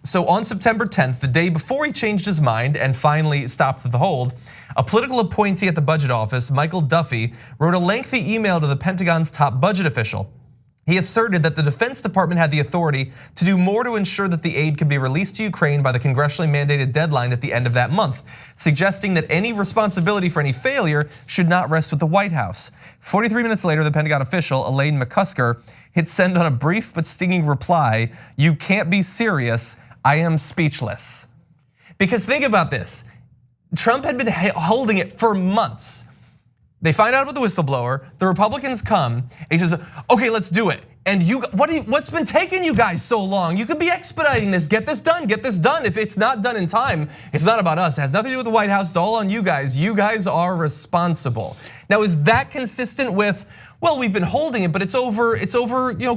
So on September 10th, the day before he changed his mind and finally stopped the hold, a political appointee at the budget office, Michael Duffy, wrote a lengthy email to the Pentagon's top budget official. He asserted that the Defense Department had the authority to do more to ensure that the aid could be released to Ukraine by the congressionally mandated deadline at the end of that month, suggesting that any responsibility for any failure should not rest with the White House. 43 minutes later, the Pentagon official, Elaine McCusker, hit send on a brief but stinging reply, "You can't be serious, I am speechless." Because think about this, Trump had been holding it for months. They find out about the whistleblower, the Republicans come, and he says, okay, let's do it. And what's been taking you guys so long? You could be expediting this, get this done, get this done. If it's not done in time, it's not about us, it has nothing to do with the White House, it's all on you guys. You guys are responsible. Now, is that consistent with, well, we've been holding it, but it's over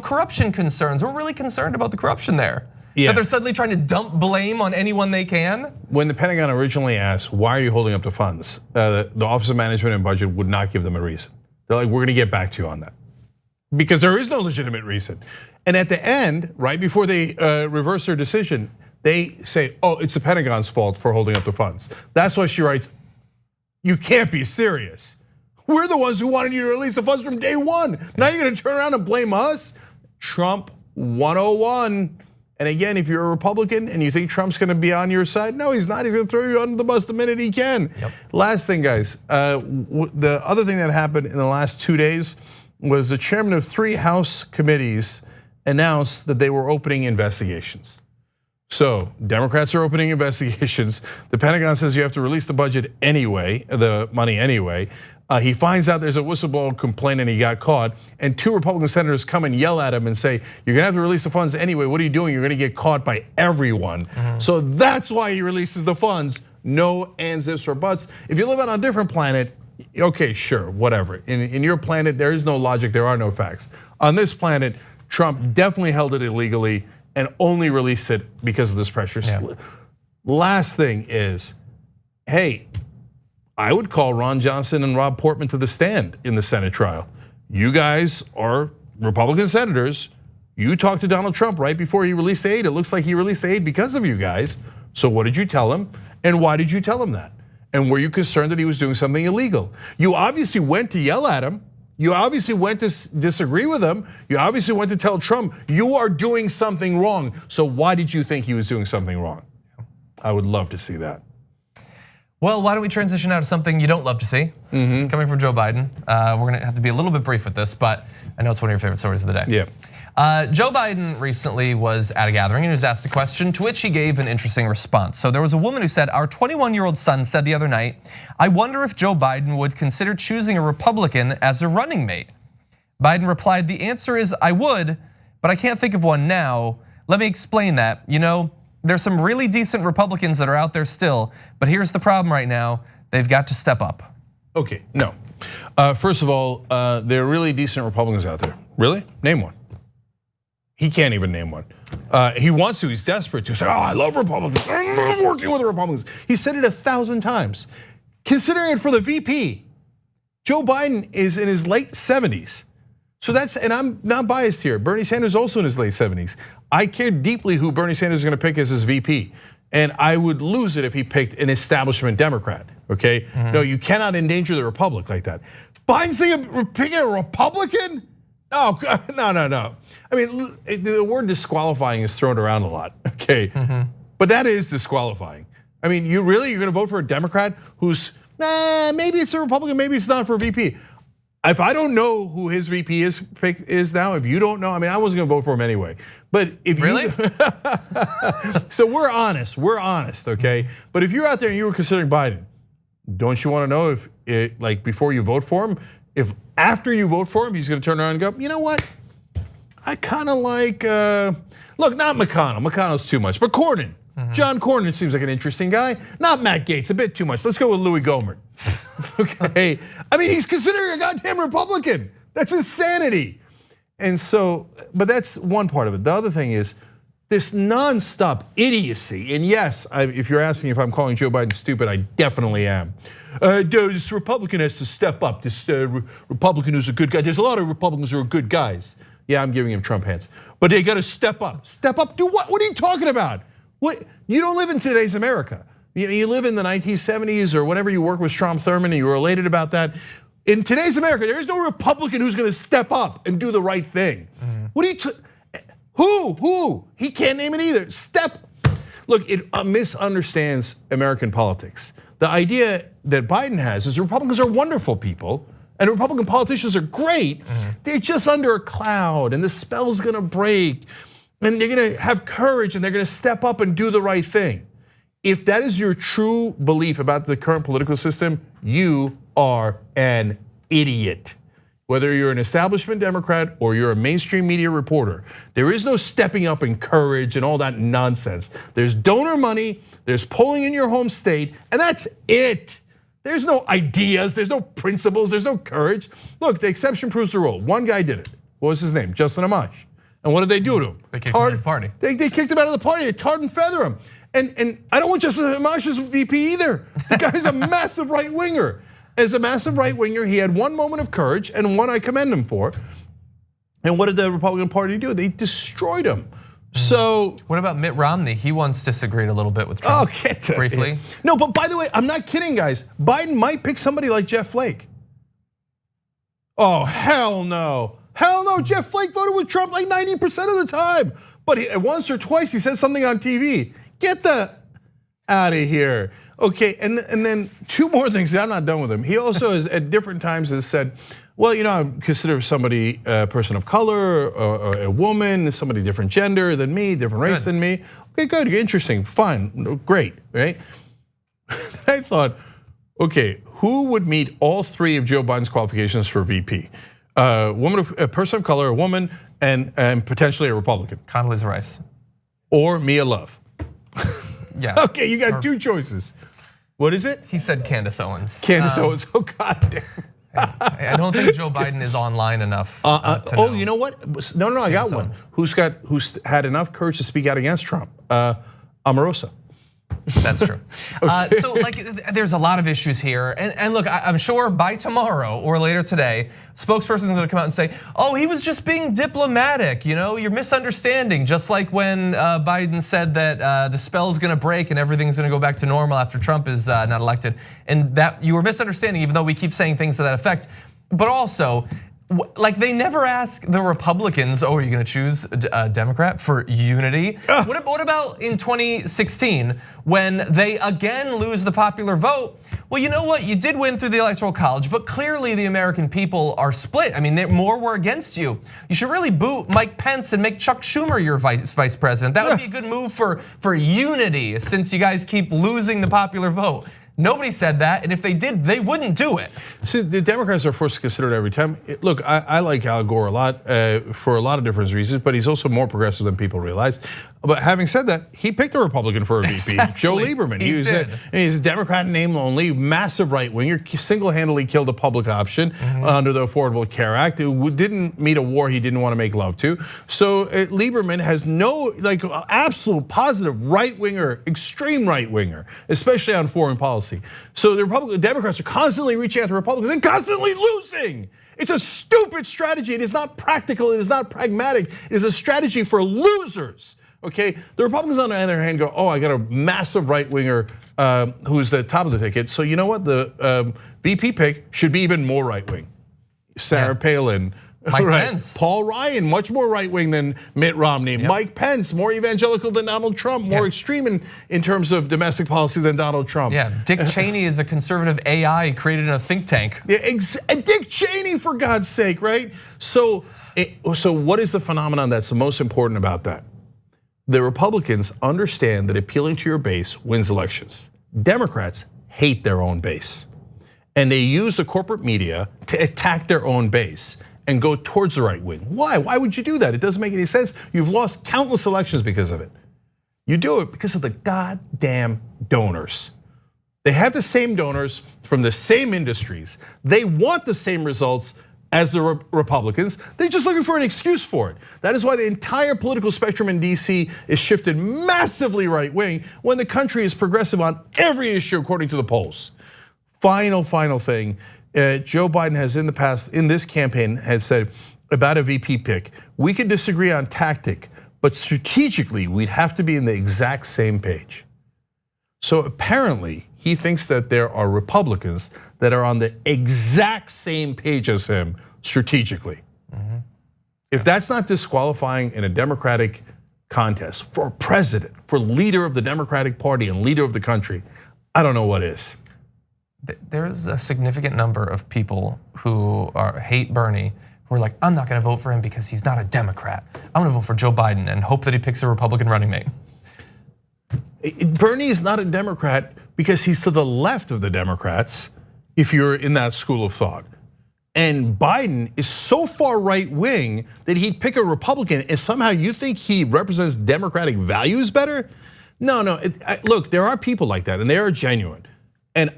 corruption concerns. We're really concerned about the corruption there. Yeah. That they're suddenly trying to dump blame on anyone they can? When the Pentagon originally asked, why are you holding up the funds? The Office of Management and Budget would not give them a reason. They're like, we're gonna get back to you on that. Because there is no legitimate reason. And at the end, right before they reverse their decision, they say, oh, it's the Pentagon's fault for holding up the funds. That's why she writes, you can't be serious. We're the ones who wanted you to release the funds from day one. Now you're gonna turn around and blame us? Trump 101. And again, if you're a Republican and you think Trump's gonna be on your side, no, he's not. He's gonna throw you under the bus the minute he can. Yep. Last thing, guys, the other thing that happened in the last 2 days was the chairman of 3 House committees announced that they were opening investigations. So Democrats are opening investigations. The Pentagon says you have to release the budget anyway, the money anyway. He finds out there's a whistleblower complaint and he got caught, and 2 Republican senators come and yell at him and say, you're gonna have to release the funds anyway, what are you doing? You're gonna get caught by everyone. So that's why he releases the funds, no ands, ifs, or buts. If you live on a different planet, okay, sure, whatever. In your planet, there is no logic, there are no facts. On this planet, Trump definitely held it illegally and only released it because of this pressure. Yeah. Last thing is, hey, I would call Ron Johnson and Rob Portman to the stand in the Senate trial. You guys are Republican senators. You talked to Donald Trump right before he released the aid. It looks like he released the aid because of you guys. So what did you tell him? And why did you tell him that? And were you concerned that he was doing something illegal? You obviously went to yell at him. You obviously went to disagree with him. You obviously went to tell Trump, you are doing something wrong. So why did you think he was doing something wrong? I would love to see that. Well, why don't we transition now to something you don't love to see, coming from Joe Biden. We're gonna have to be a little bit brief with this, but I know it's one of your favorite stories of the day. Yeah. Joe Biden recently was at a gathering and he was asked a question to which he gave an interesting response. So there was a woman who said, our 21-year-old son said the other night, I wonder if Joe Biden would consider choosing a Republican as a running mate. Biden replied, the answer is I would, but I can't think of one now. Let me explain that. You know, there's some really decent Republicans that are out there still, but here's the problem right now, they've got to step up. Okay, no. First of all, there are really decent Republicans out there. Really? Name one. He can't even name one. He wants to, he's desperate to say, oh, I love Republicans, I love working with the Republicans. He said it 1,000 times. Considering it for the VP, Joe Biden is in his late 70s. So that's, and I'm not biased here, Bernie Sanders also in his late 70s. I care deeply who Bernie Sanders is gonna pick as his VP. And I would lose it if he picked an establishment Democrat, okay? No, you cannot endanger the Republic like that. Biden's thinking of picking a Republican? No. I mean, the word disqualifying is thrown around a lot, okay? But that is disqualifying. I mean, you're gonna vote for a Democrat who's, maybe it's a Republican, maybe it's not for VP. if I don't know who his VP is now, if you don't know, I mean, I wasn't gonna vote for him anyway. But if really, so we're honest, okay? But if you're out there and you were considering Biden, don't you want to know if, like, before you vote for him, if after you vote for him, he's gonna turn around and go, you know what? I kind of like, look, not McConnell. McConnell's too much, but Cornyn. John Cornyn seems like an interesting guy. Not Matt Gaetz, a bit too much. Let's go with Louis Gohmert. Okay, I mean, he's considering a goddamn Republican. That's insanity. And so, but that's one part of it. The other thing is this nonstop idiocy. And yes, if you're asking if I'm calling Joe Biden stupid, I definitely am. This Republican has to step up. This Republican who's a good guy. There's a lot of Republicans who are good guys. Yeah, I'm giving him Trump hands. But they got to step up. Step up, do what? What are you talking about? What? You don't live in today's America. You live in the 1970s or whenever you worked with Strom Thurmond and you were elated about that. In today's America, there is no Republican who's gonna step up and do the right thing. What are you, who? He can't name it either. Look, it misunderstands American politics. The idea that Biden has is Republicans are wonderful people and Republican politicians are great. They're just under a cloud and the spell's gonna break. And they're gonna have courage and they're gonna step up and do the right thing. If that is your true belief about the current political system, you are an idiot. Whether you're an establishment Democrat or you're a mainstream media reporter, there is no stepping up in courage and all that nonsense. There's donor money, there's polling in your home state, and that's it. There's no ideas, there's no principles, there's no courage. Look, the exception proves the rule. One guy did it. What was his name? Justin Amash. And what did they do to him? They kicked him out of the party. They kicked him out of the party. They tarred and feather him. And I don't want Justin Amash as VP either. The guy's a massive right winger. As a massive right winger, he had one moment of courage and one I commend him for. And what did the Republican Party do? They destroyed him. So what about Mitt Romney? He once disagreed a little bit with Trump. Briefly. No, but by the way, I'm not kidding, guys. Biden might pick somebody like Jeff Flake. Oh, hell no. Hell no, Jeff Flake voted with Trump like 90% of the time. But once or twice he said something on TV. Get that out of here. Okay, and then two more things. I'm not done with him. He also has at different times has said, well, you know, I consider somebody a person of color or a woman, somebody different gender than me, different race than me. Okay, good, interesting, fine, great, right? I thought, okay, who would meet all three of Joe Biden's qualifications for VP? A person of color, a woman, and potentially a Republican. Condoleezza Rice. Or Mia Love. Yeah. Okay, you got two choices. What is it? He said Candace Owens. Candace Owens, oh goddamn. I don't think Joe Biden is online enough to know. Oh, you know what? No, I got one. Who's had enough courage to speak out against Trump? Omarosa. That's true. So like, there's a lot of issues here, and look, I'm sure by tomorrow or later today, spokesperson's gonna come out and say, "Oh, he was just being diplomatic. You know, you're misunderstanding." Just like when Biden said that the spell's gonna break and everything's gonna go back to normal after Trump is not elected, and that you were misunderstanding, even though we keep saying things to that effect. But also, like, they never ask the Republicans, oh, are you gonna choose a Democrat for unity? What about in 2016 when they again lose the popular vote? Well, you know what, you did win through the Electoral College, but clearly the American people are split. I mean, more were against you. You should really boot Mike Pence and make Chuck Schumer your vice president. That would be a good move for unity, since you guys keep losing the popular vote. Nobody said that, and if they did, they wouldn't do it. See, the Democrats are forced to consider it every time. Look, I like Al Gore a lot for a lot of different reasons, but he's also more progressive than people realize. But having said that, he picked a Republican for a VP, exactly. Joe Lieberman. He's a Democrat in name only, massive right winger, single-handedly killed the public option under the Affordable Care Act. It didn't meet a war he didn't want to make love to. So Lieberman has no, like, absolute positive right winger, extreme right winger, especially on foreign policy. So the Democrats are constantly reaching out to Republicans and constantly losing. It's a stupid strategy. It is not practical. It is not pragmatic. It is a strategy for losers. Okay, the Republicans on the other hand go, oh, I got a massive right winger who's the top of the ticket. So you know what? The VP pick should be even more right wing. Sarah Palin, Mike Pence. Paul Ryan, much more right-wing than Mitt Romney. Yep. Mike Pence, more evangelical than Donald Trump, more extreme in terms of domestic policy than Donald Trump. Yeah, Dick Cheney is a conservative AI created in a think tank. Yeah, Dick Cheney, for God's sake, right? So what is the phenomenon that's the most important about that? The Republicans understand that appealing to your base wins elections. Democrats hate their own base. And they use the corporate media to attack their own base and go towards the right wing. Why? Why would you do that? It doesn't make any sense. You've lost countless elections because of it. You do it because of the goddamn donors. They have the same donors from the same industries. They want the same results as the Republicans. They're just looking for an excuse for it. That is why the entire political spectrum in DC is shifted massively right wing when the country is progressive on every issue according to the polls. Final thing, Joe Biden has in the past, in this campaign, has said about a VP pick, we could disagree on tactic, but strategically, we'd have to be in the exact same page. So apparently, he thinks that there are Republicans that are on the exact same page as him strategically. If that's not disqualifying in a Democratic contest for president, for leader of the Democratic Party and leader of the country, I don't know what is. There's a significant number of people who hate Bernie, who are like, I'm not gonna vote for him because he's not a Democrat. I'm gonna vote for Joe Biden and hope that he picks a Republican running mate. Bernie is not a Democrat because he's to the left of the Democrats, if you're in that school of thought. And Biden is so far right wing that he'd pick a Republican, and somehow you think he represents Democratic values better? No, look, there are people like that and they are genuine. And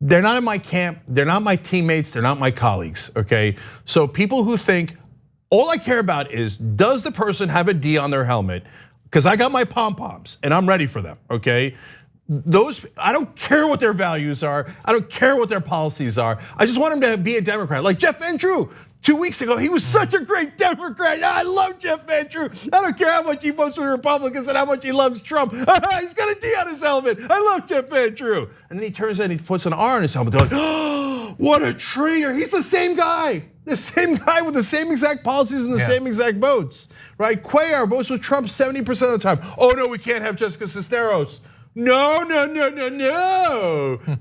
they're not in my camp, they're not my teammates, they're not my colleagues, okay? So people who think, all I care about is, does the person have a D on their helmet? Because I got my pom-poms and I'm ready for them, okay? I don't care what their values are, I don't care what their policies are. I just want them to be a Democrat. Like Jeff Van Drew, 2 weeks ago, he was such a great Democrat. I love Jeff Van Drew. I don't care how much he votes for the Republicans and how much he loves Trump. He's got a D on his helmet. I love Jeff Van Drew. And then he turns out and he puts an R on his helmet. They're like, oh, what a traitor. He's the same guy. The same guy with the same exact policies and the same exact votes, right? Cuellar votes with Trump 70% of the time. Oh no, we can't have Jessica Cisneros. No.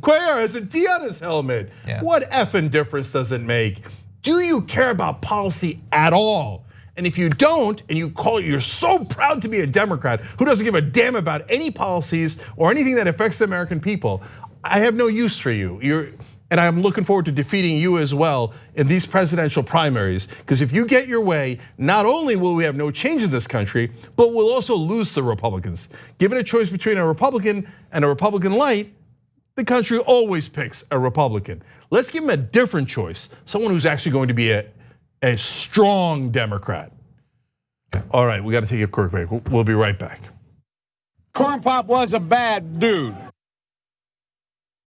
Cuellar has a D on his helmet. What effing difference does it make? Do you care about policy at all? And if you don't, and you're so proud to be a Democrat who doesn't give a damn about any policies or anything that affects the American people, I have no use for you. And I'm looking forward to defeating you as well in these presidential primaries. Because if you get your way, not only will we have no change in this country, but we'll also lose the Republicans. Given a choice between a Republican and a Republican light, the country always picks a Republican. Let's give them a different choice, someone who's actually going to be a strong Democrat. All right, we got to take a quick break. We'll be right back. Corn Pop was a bad dude.